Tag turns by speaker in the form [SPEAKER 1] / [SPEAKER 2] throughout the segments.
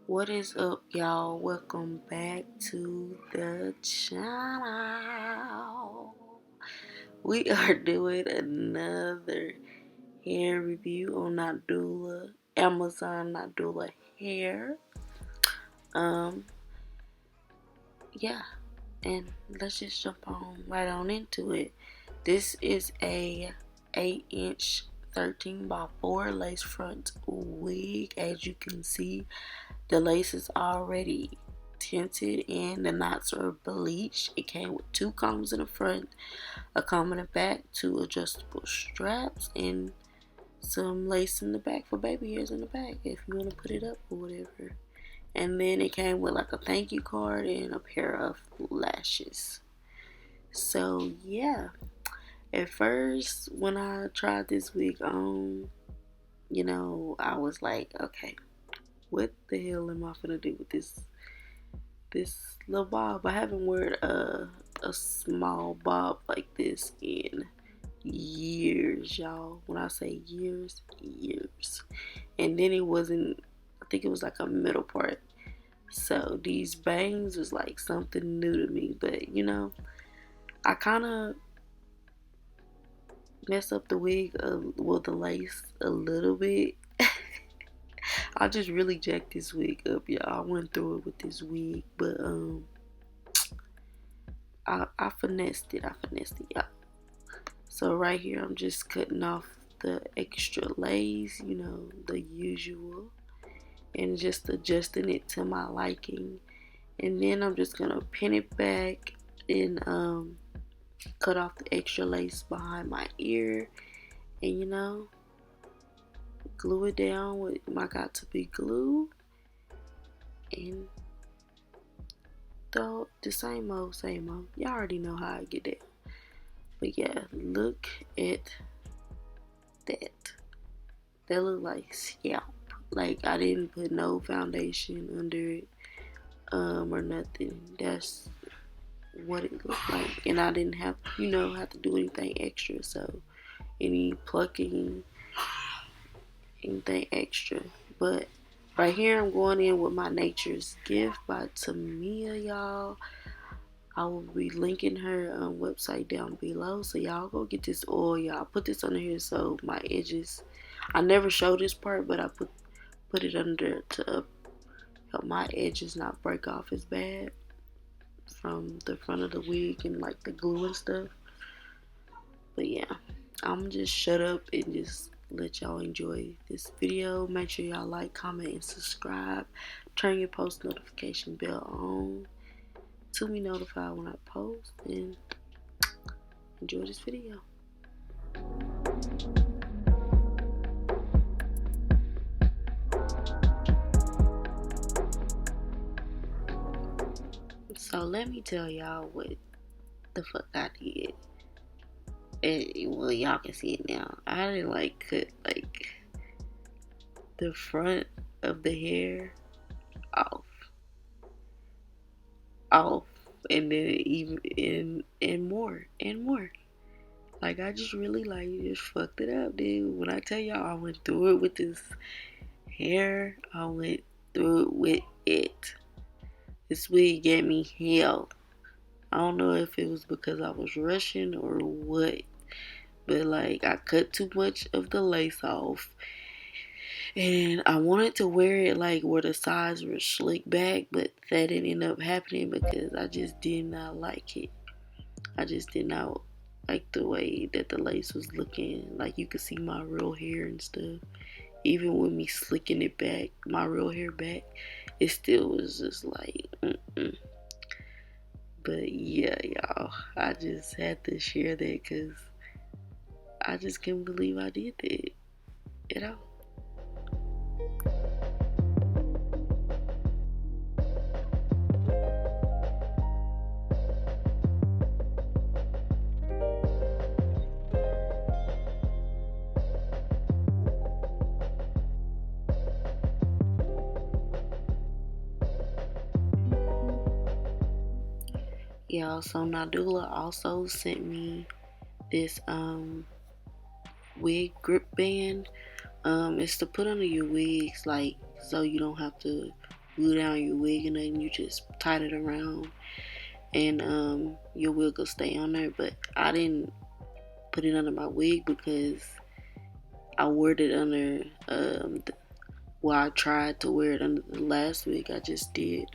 [SPEAKER 1] What is up, y'all? Welcome back to the channel. We are doing another hair review on Nadula, Amazon Nadula hair. Um, yeah, and let's just jump right on into it. This is a 8-inch 13 by 4 lace front wig. As you can see, the lace is already tinted and the knots are bleached. It came with 2 combs in the front, a comb in the back, 2 adjustable straps, and some lace in the back for baby hairs in the back if you want to put it up or whatever. And then it came with like a thank you card and a pair of lashes. So yeah, at first when I tried this wig on, I was like, okay, what the hell am I gonna do with this little bob? I haven't worn a small bob like this in years, y'all. When I say years, years. And then it wasn't, I think it was like a middle part. So these bangs was like something new to me. But I kind of messed up the wig with the lace a little bit. I just really jacked this wig up, y'all. I went through it with this wig, but I finessed it. Y'all. So right here, I'm just cutting off the extra lace, the usual, and just adjusting it to my liking. And then I'm just gonna pin it back and cut off the extra lace behind my ear, and glue it down with my got to be glue, and the same old, same old. Y'all already know how I get that. But yeah, look at that. That look like scalp. Like I didn't put no foundation under it, or nothing. That's what it looked like. And I didn't have, have to do anything extra. So any plucking, anything extra. But right here I'm going in with my Nature's Gift by Tamia, y'all. I will be linking her website down below, so y'all go get this oil, y'all. Put this under here so my edges, I never show this part, but I put it under to help my edges not break off as bad from the front of the wig and like the glue and stuff. But yeah, I'm just shut up and just let y'all enjoy this video. Make sure y'all like, comment, and subscribe. Turn your post notification bell on to be notified when I post, and enjoy this video. So let me tell y'all what the fuck I did. Well, y'all can see it now. I didn't cut the front of the hair off, off, and then even and more and more. Like I just really just fucked it up, dude. When I tell y'all I went through it with this hair, I went through it with it. This wig gave me hell. I don't know if it was because I was rushing or what, but I cut too much of the lace off, and I wanted to wear it where the sides were slicked back, but that didn't end up happening because I just did not like it. I just did not like the way that the lace was looking. Like you could see my real hair and stuff. Even with me slicking it back, my real hair back, it still was just mm-mm. But yeah, y'all, I just had to share that because I just can't believe I did that, you know? Y'all, so Nadula also sent me this wig grip band. It's to put under your wigs, so you don't have to glue down your wig and then you just tied it around, and your wig will stay on there. But I didn't put it under my wig because I wore it under I tried to wear it under the last wig I just did,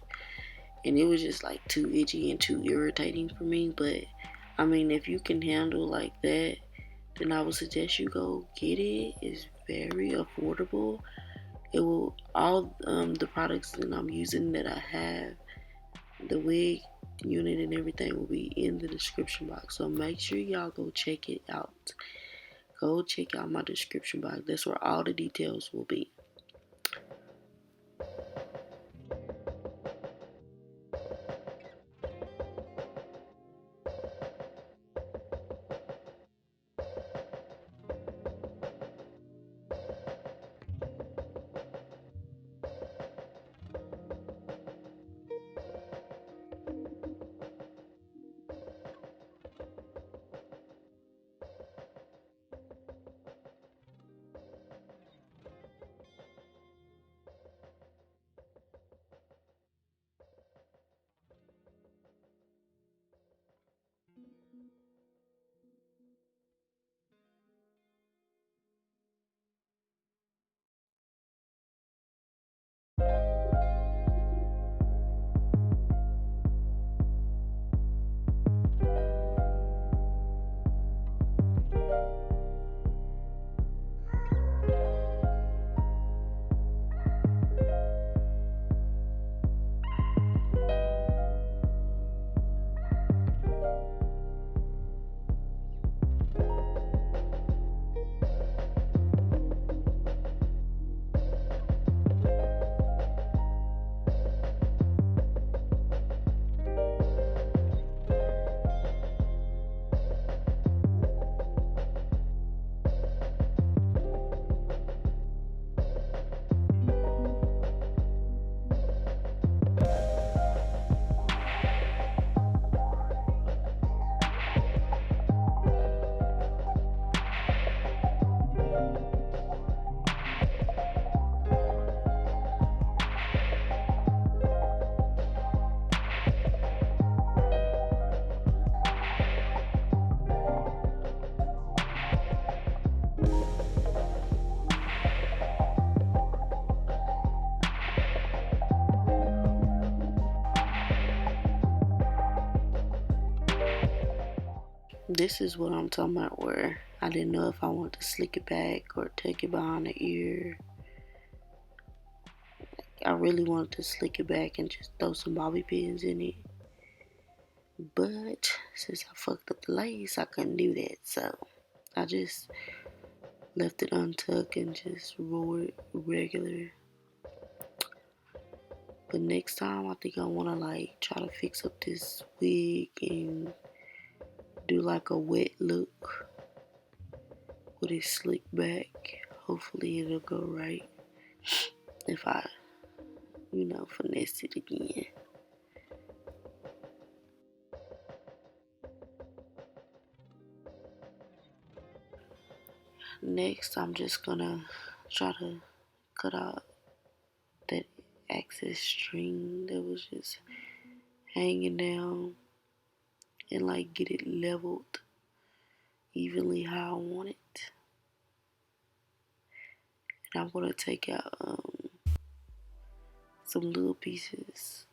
[SPEAKER 1] and it was just like too itchy and too irritating for me. But I mean, if you can handle like that, then I would suggest you go get it. It's very affordable. It will, all the products that I'm using that I have, the wig unit and everything will be in the description box. So make sure y'all go check it out. Go check out my description box. That's where all the details will be. This is what I'm talking about, where I didn't know if I wanted to slick it back or take it behind the ear. I really wanted to slick it back and just throw some bobby pins in it. But since I fucked up the lace, I couldn't do that. So I just left it untucked and just wore it regular. But next time, I think I want to like try to fix up this wig and do like a wet look with it slicked back. Hopefully it'll go right if I, finesse it again. Next, I'm just gonna try to cut out that excess string that was just hanging down and like get it leveled evenly how I want it. And I'm gonna take out some little pieces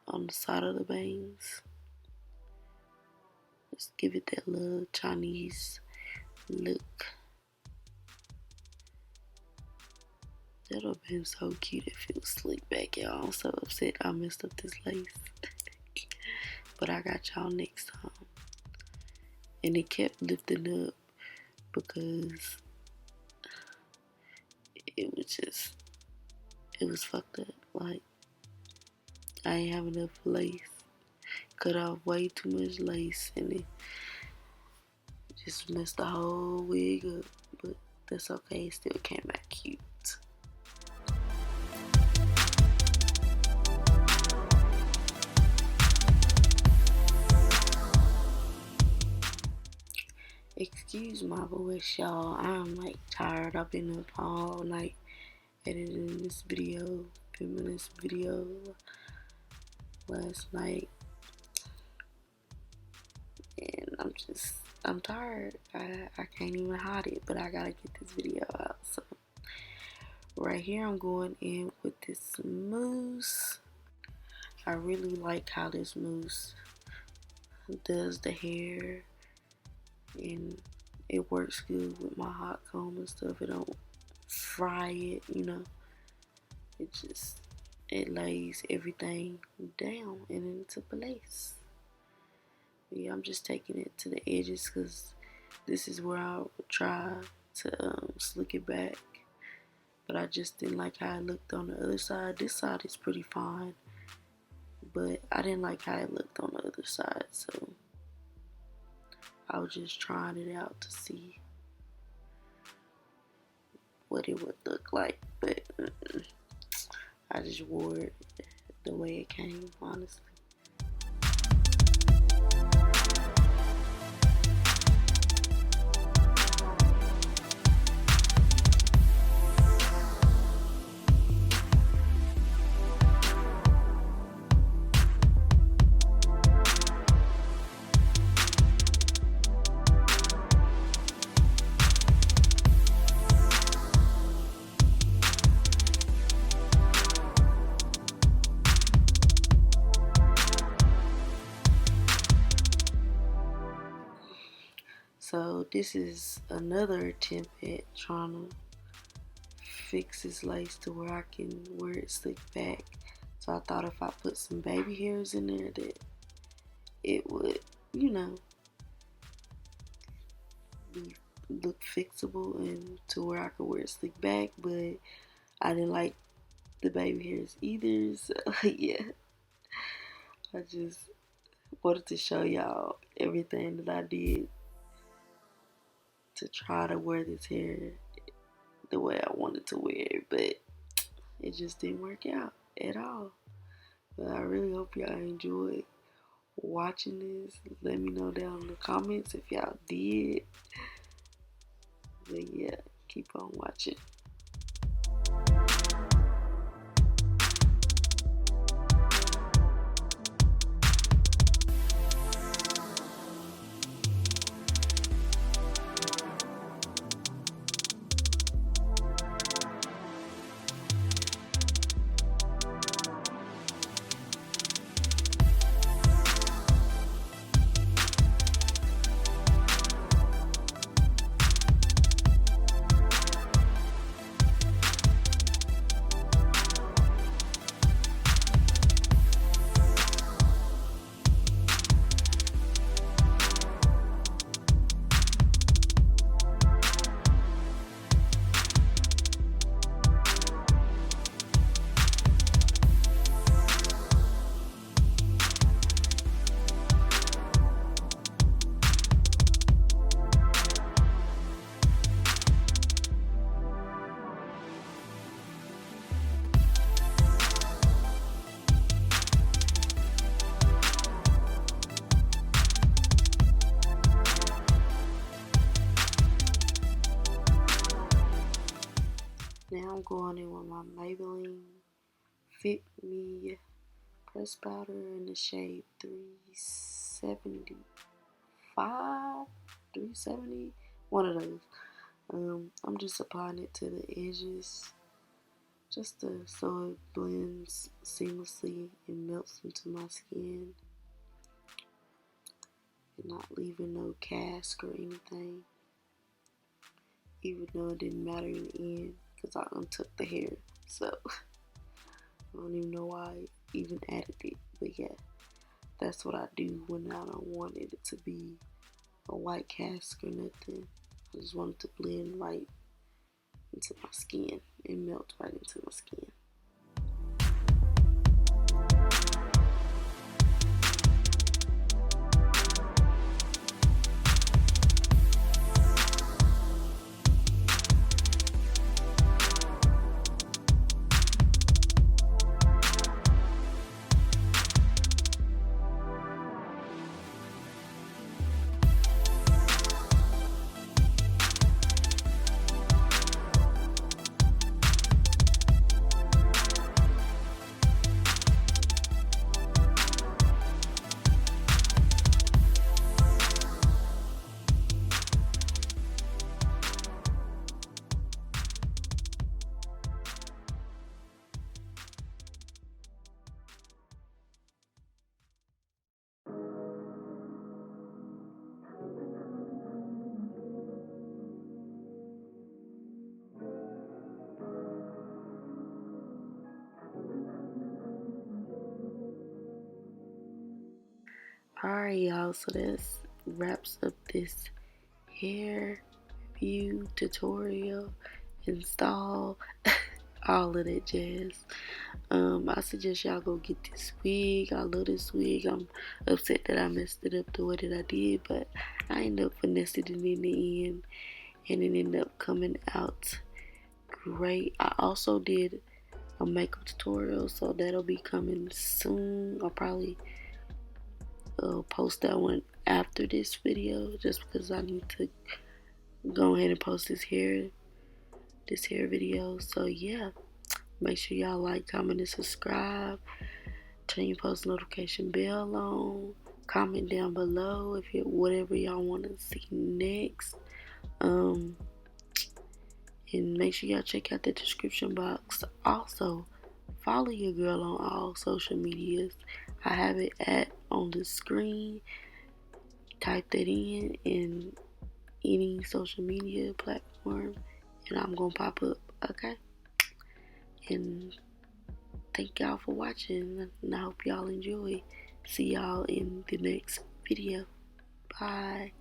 [SPEAKER 1] on the side of the bangs. Just give it that little Chinese look. That'll have been so cute if it was slicked back, y'all. I'm so upset I messed up this lace. But I got y'all next time. And it kept lifting up because it was fucked up. Like, I ain't have enough lace. Cut off way too much lace and it just messed the whole wig up. But that's okay, it still came out cute. Excuse my voice, y'all. I'm like tired. I've been up all night editing this video, filming this video last night, and I'm tired. I can't even hide it, but I gotta get this video out. So right here I'm going in with this mousse. I really like how this mousse does the hair, and it works good with my hot comb and stuff. It don't fry it, you know. It lays everything down and into place. But yeah, I'm just taking it to the edges because this is where I would try to slick it back. But I just didn't like how it looked on the other side. This side is pretty fine, but I didn't like how it looked on the other side, so I was just trying it out to see what it would look like. But I just wore it the way it came, honestly. So this is another attempt at trying to fix this lace to where I can wear it slicked back. So I thought if I put some baby hairs in there that it would, you know, look fixable and to where I could wear it slicked back. But I didn't like the baby hairs either. So yeah, I just wanted to show y'all everything that I did to try to wear this hair the way I wanted to wear it, but it just didn't work out at all. But I really hope y'all enjoyed watching this. Let me know down in the comments if y'all did. But yeah, keep on watching. Now I'm going in with my Maybelline Fit Me press powder in the shade 375, 370, one of those. I'm just applying it to the edges just so it blends seamlessly and melts into my skin and not leaving no cast or anything, even though it didn't matter in the end because I untook the hair, so I don't even know why I even added it. But yeah, that's what I do when I don't want it to be a white cast or nothing. I just want it to blend right into my skin and melt right into my skin. Alright, y'all, so this wraps up this hair view tutorial, install, all of that jazz. I suggest y'all go get this wig. I love this wig. I'm upset that I messed it up the way that I did, but I ended up finessing it in the end, and it ended up coming out great. I also did a makeup tutorial, so that'll be coming soon. I'll probably post that one after this video, just because I need to go ahead and post this hair video. So yeah, make sure y'all like, comment, and subscribe. Turn your post notification bell on. Comment down below if whatever y'all want to see next. And make sure y'all check out the description box. Also, follow your girl on all social medias. I have it on the screen. Type that in any social media platform, and I'm gonna pop up. Okay. And thank y'all for watching, and I hope y'all enjoy. See y'all in the next video. Bye.